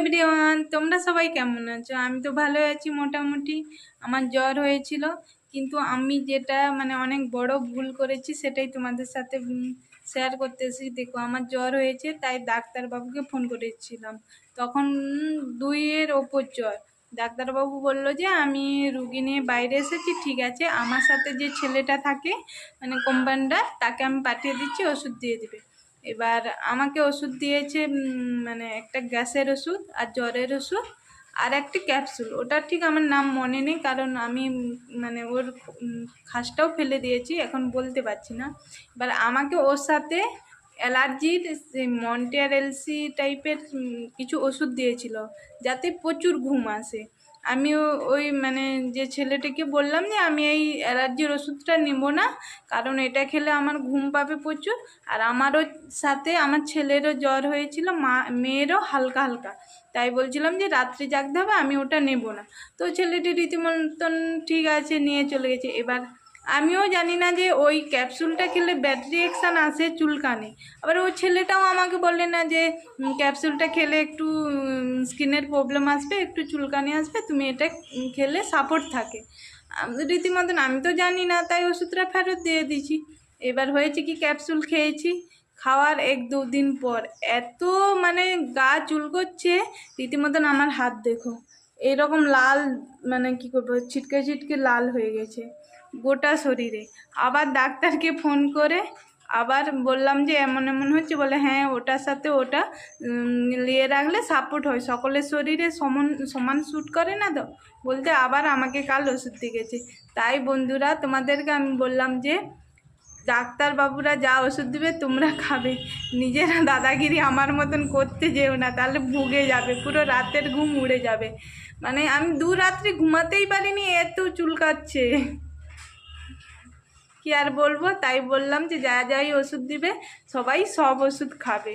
Everyone, তোমরা সবাই কেমন আছো? আমি তো ভালো আছি মোটামুটি। আমার জ্বর হয়েছিল, কিন্তু আমি যেটা মানে অনেক বড় ভুল করেছি সেটাই তোমাদের সাথে শেয়ার করতেছি। দেখো, আমার জ্বর হয়েছে, তাই ডাক্তারবাবুকে ফোন করেছিলাম। তখন 2-এর ওপর জ্বর। ডাক্তারবাবু বলল যে আমি রুগী নিয়ে বাইরে এসেছি, ঠিক আছে, আমার সাথে যে ছেলেটা থাকে মানে কম্পাউন্ডার, তাকে আমি পাঠিয়ে দিচ্ছি, ওষুধ দিয়ে দিবে। এবার আমাকে ওষুধ দিয়েছে, মানে একটা গ্যাসের ওষুধ আর জ্বরের ওষুধ আর একটি ক্যাপসুল। ওটা ঠিক আমার নাম মনে নেই, কারণ আমি মানে ওর খাসটাও ফেলে দিয়েছি, এখন বলতে পারছি না। এবার আমাকে ওর সাথে অ্যালার্জির মন্টেয়ার এলসি টাইপের কিছু ওষুধ দিয়েছিল, যাতে প্রচুর ঘুম আসে। আমিও ওই মানে যে ছেলেটিকে বললাম যে আমি এই অ্যালার্জির ওষুধটা নেব না, কারণ এটা খেলে আমার ঘুম পাবে প্রচুর। আর আমারও সাথে আমার ছেলেরও জ্বর হয়েছিল, মেয়েরও হালকা হালকা, তাই বলছিলাম যে রাত্রি জাগতে হবে, আমি ওটা নেব না। তো ছেলেটি রীতিমতন ঠিক আছে নিয়ে চলে গেছে। এবার আমিও জানি না যে ওই ক্যাপসুলটা খেলে ব্যাড রিয়াকশান আসে, চুলকানি। আবার ওই ছেলেটাও আমাকে বললে না যে ক্যাপসুলটা খেলে একটু স্কিনের প্রবলেম আসবে, একটু চুলকানি আসবে, তুমি এটা খেলে সাপোর্ট থাকে। রীতিমতন আমি তো জানি না, তাই ওষুধটা ফেরত দিয়ে দিয়েছি। এবার হয়েছে কি, ক্যাপসুল খেয়েছি, খাওয়ার 1-2 দিন পর এত মানে গা চুলকোচ্ছে, রীতিমতন আমার হাত দেখো এরকম লাল, মানে কি করবো, ছিটকে ছিটকে লাল হয়ে গেছে গোটা শরীরে। আবার ডাক্তারকে ফোন করে আবার বললাম যে এমন এমন হচ্ছে, বলে হ্যাঁ ওটার সাথে ওটা নিয়ে রাখলে সাপোর্ট হয়, সকলের শরীরে সমান সমান শ্যুট করে না তো, বলতে আবার আমাকে কাল ওষুধ দিয়ে গেছে। তাই বন্ধুরা, তোমাদেরকে আমি বললাম যে ডাক্তারবাবুরা যা ওষুধ দেবে তোমরা খাবে, নিজেরা দাদাগিরি আমার মতন করতে যেও না, তাহলে ভুগে যাবে, পুরো রাতের ঘুম উড়ে যাবে। মানে আমি 2 রাত্রি ঘুমাতেই পারিনি, এত চুলকাচ্ছে, কি আর বলবো। তাই বললাম যে যা যাই ওষুধ দিবে সবাই সব ওষুধ খাবে।